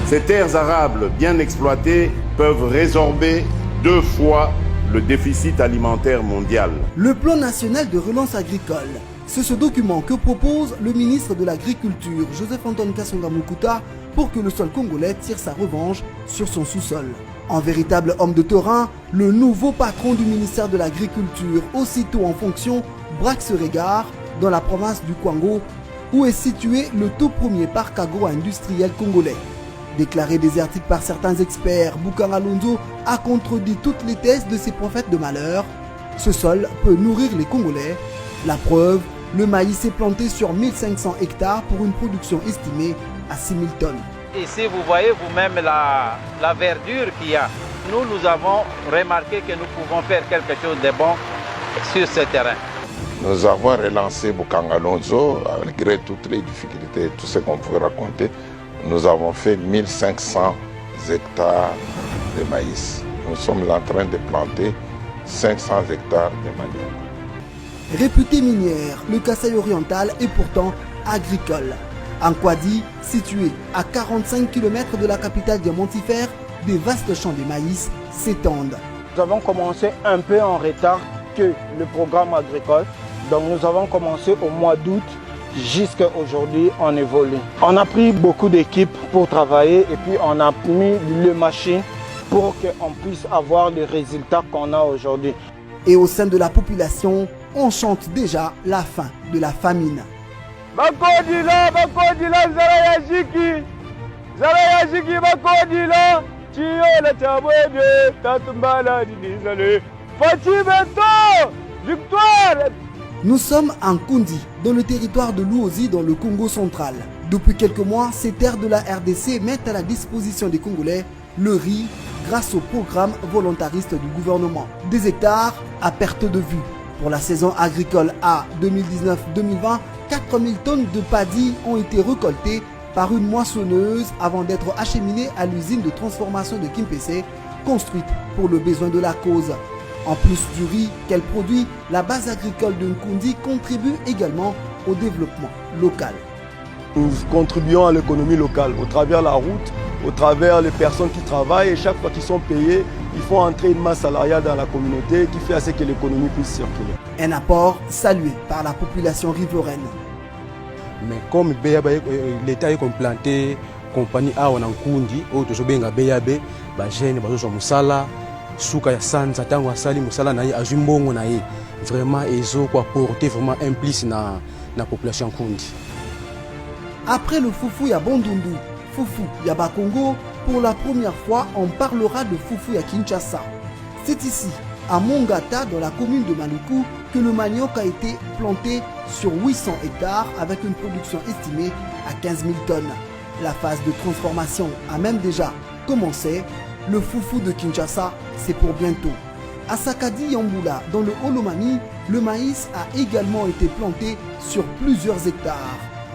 Ces terres arables bien exploitées peuvent résorber 2 fois le déficit alimentaire mondial. Le plan national de relance agricole, c'est ce document que propose le ministre de l'Agriculture, Joseph-Antoine Kasonga Mukuta, pour que le sol congolais tire sa revanche sur son sous-sol. En véritable homme de terrain, le nouveau patron du ministère de l'Agriculture, aussitôt en fonction, braque ce regard dans la province du Kwango, où est situé le tout premier parc agro-industriel congolais. Déclaré désertique par certains experts, Boukan Alonso a contredit toutes les thèses de ces prophètes de malheur. Ce sol peut nourrir les Congolais. La preuve, le maïs est planté sur 1500 hectares pour une production estimée à 6000 tonnes. Ici, vous voyez vous-même la verdure qu'il y a. Nous avons remarqué que nous pouvons faire quelque chose de bon sur ce terrain. Nous avons relancé Boukan Alonso, malgré toutes les difficultés, tout ce qu'on pouvait raconter. Nous avons fait 1500 hectares de maïs. Nous sommes en train de planter 500 hectares de manioc. Réputé minière, le Kasaï oriental est pourtant agricole. En Kwadi, situé à 45 km de la capitale diamantifère, des vastes champs de maïs s'étendent. Nous avons commencé un peu en retard que le programme agricole. Donc nous avons commencé au mois d'août. Jusqu'à aujourd'hui, on évolue. On a pris beaucoup d'équipes pour travailler et puis on a mis les machines pour qu'on puisse avoir les résultats qu'on a aujourd'hui. Et au sein de la population, on chante déjà la fin de la famine. Bakodila, Zarayajiki, Bakodila, Tiola Tabwede, Tatumbala, Dinizale, Fatibento, victoire! Nous sommes en Kundi, dans le territoire de Luozi, dans le Congo central. Depuis quelques mois, ces terres de la RDC mettent à la disposition des Congolais le riz grâce au programme volontariste du gouvernement. Des hectares à perte de vue. Pour la saison agricole A 2019-2020, 4000 tonnes de paddy ont été récoltées par une moissonneuse avant d'être acheminées à l'usine de transformation de Kimpese, construite pour le besoin de la cause. En plus du riz qu'elle produit, la base agricole de Nkundi contribue également au développement local. Nous contribuons à l'économie locale au travers de la route, au travers des personnes qui travaillent et chaque fois qu'ils sont payés, il faut entrer une masse salariale dans la communauté qui fait à ce que l'économie puisse circuler. Un apport salué par la population riveraine. Mais comme l'État est planté, compagnie A en Nkundi, autres benga BAB, jeune bazo musala. Souka ya sanza tango asali musala na ye ajumbongo na ye vraiment ezo ko apporter vraiment implice na population Kundi. Après le foufou ya Bandundu, foufou ya Bakongo, pour la première fois on parlera de foufou ya Kinshasa. C'est ici, à Mongata, dans la commune de Maluku, que le manioc a été planté sur 800 hectares avec une production estimée à 15 000 tonnes. La phase de transformation a même déjà commencé. Le foufou de Kinshasa, c'est pour bientôt. À Sakadi Yambula, dans le Holomani, le maïs a également été planté sur plusieurs hectares.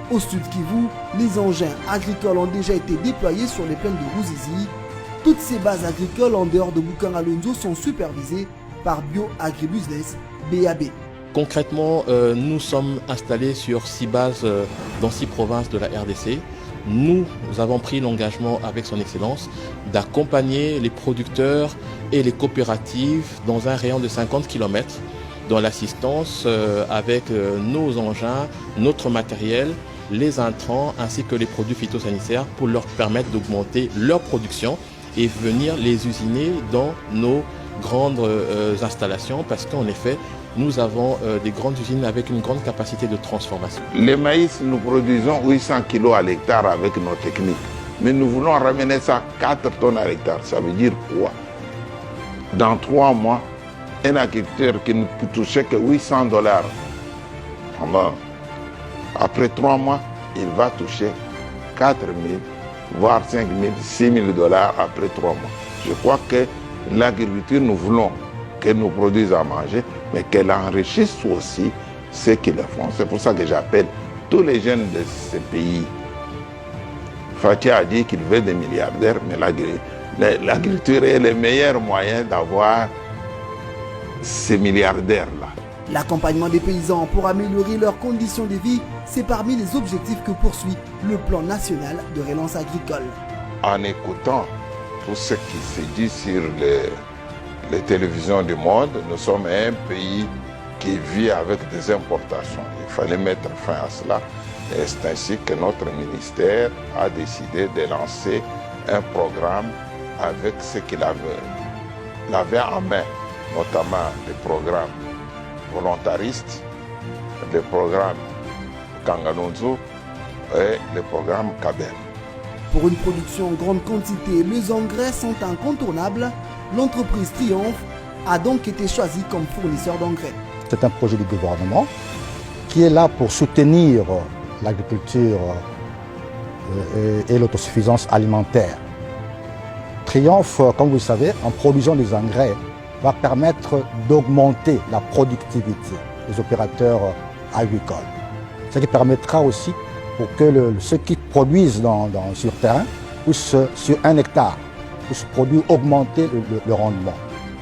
Au sud Kivu, les engins agricoles ont déjà été déployés sur les plaines de Ruzizi. Toutes ces bases agricoles en dehors de Boukan Alonso sont supervisées par Bio Agribusiness BAB. Concrètement, nous sommes installés sur 6 bases dans 6 provinces de la RDC. Nous avons pris l'engagement avec son Excellence d'accompagner les producteurs et les coopératives dans un rayon de 50 km dans l'assistance avec nos engins, notre matériel, les intrants ainsi que les produits phytosanitaires pour leur permettre d'augmenter leur production et venir les usiner dans nos grandes installations parce qu'en effet, nous avons des grandes usines avec une grande capacité de transformation. Les maïs, nous produisons 800 kg à l'hectare avec nos techniques. Mais nous voulons ramener ça à 4 tonnes à l'hectare. Ça veut dire quoi? Dans 3 mois, un agriculteur qui ne peut toucher que $800, après 3 mois, il va toucher 4 000, voire 5 000, 6 000 $ après 3 mois. Je crois que l'agriculture, nous voulons qu'elle nous produise à manger, mais qu'elle enrichisse aussi ceux qui le font. C'est pour ça que j'appelle tous les jeunes de ce pays. Fatih a dit qu'il veut des milliardaires, mais l'agriculture est le meilleur moyen d'avoir ces milliardaires-là. L'accompagnement des paysans pour améliorer leurs conditions de vie, c'est parmi les objectifs que poursuit le plan national de relance agricole. en écoutant tout ce qui se dit sur les télévisions du monde, nous sommes un pays qui vit avec des importations. Il fallait mettre fin à cela. Et c'est ainsi que notre ministère a décidé de lancer un programme avec ce qu'il avait en main, notamment les programmes volontaristes, les programmes Kanganunzu et le programme Kabel. Pour une production en grande quantité, les engrais sont incontournables. L'entreprise Triomphe a donc été choisie comme fournisseur d'engrais. C'est un projet du gouvernement qui est là pour soutenir l'agriculture et l'autosuffisance alimentaire. Triomphe, comme vous le savez, en produisant des engrais, va permettre d'augmenter la productivité des opérateurs agricoles. Ce qui permettra aussi pour que ceux qui produisent sur terrain, puissent, sur 1 hectare, puissent produire, augmenter le rendement.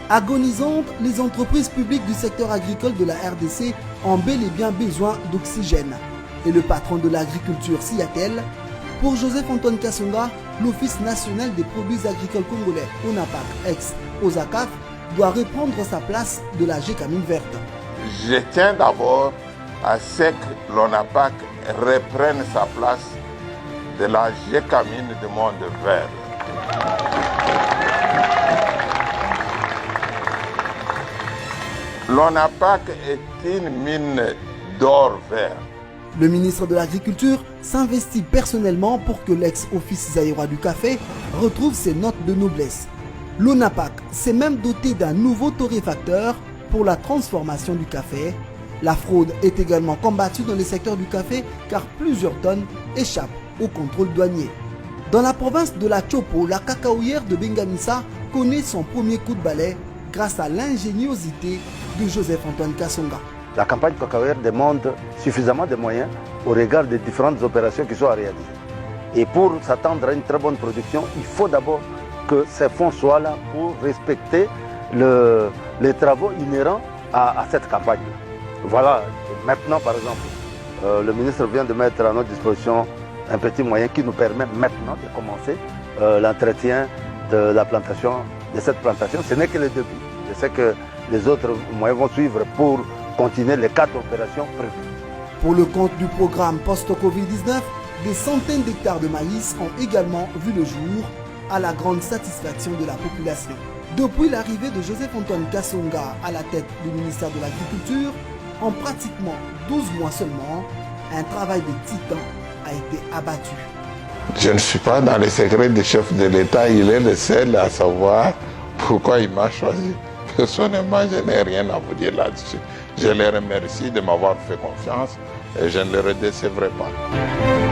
Agonisantes, les entreprises publiques du secteur agricole de la RDC ont bel et bien besoin d'oxygène. Et le patron de l'agriculture s'y attelle. Pour Joseph-Antoine Kasonga, l'Office national des produits agricoles congolais, ONAPAC, ex-OSACAF, doit reprendre sa place de la GECAMINE verte. Je tiens d'abord à ce que l'ONAPAC reprenne sa place de la GECAMINE du monde vert. L'ONAPAC est une mine d'or vert. Le ministre de l'Agriculture s'investit personnellement pour que l'ex-office zaïrois du café retrouve ses notes de noblesse. L'ONAPAC s'est même doté d'un nouveau torréfacteur pour la transformation du café. La fraude est également combattue dans le secteur du café car plusieurs tonnes échappent au contrôle douanier. Dans la province de la Chopo, la cacaoyère de Bengamissa connaît son premier coup de balai grâce à l'ingéniosité de Joseph-Antoine Kasonga. La campagne cacaoyère demande suffisamment de moyens au regard des différentes opérations qui sont à réaliser. Et pour s'attendre à une très bonne production, il faut d'abord que ces fonds soient là pour respecter les travaux inhérents à cette campagne. Voilà, maintenant par exemple, le ministre vient de mettre à notre disposition un petit moyen qui nous permet maintenant de commencer l'entretien de la plantation, de cette plantation. Ce n'est que le début. Je sais que les autres moyens vont suivre pour continuer les 4 opérations prévues. Pour le compte du programme post-Covid-19, des centaines d'hectares de maïs ont également vu le jour à la grande satisfaction de la population. Depuis l'arrivée de Joseph-Antoine Kasonga à la tête du ministère de l'Agriculture, en pratiquement 12 mois seulement, un travail de titan a été abattu. Je ne suis pas dans les secrets du chef de l'État, il est le seul à savoir pourquoi il m'a choisi. Personnellement, je n'ai rien à vous dire là-dessus. Je les remercie de m'avoir fait confiance et je ne les redécevrai pas.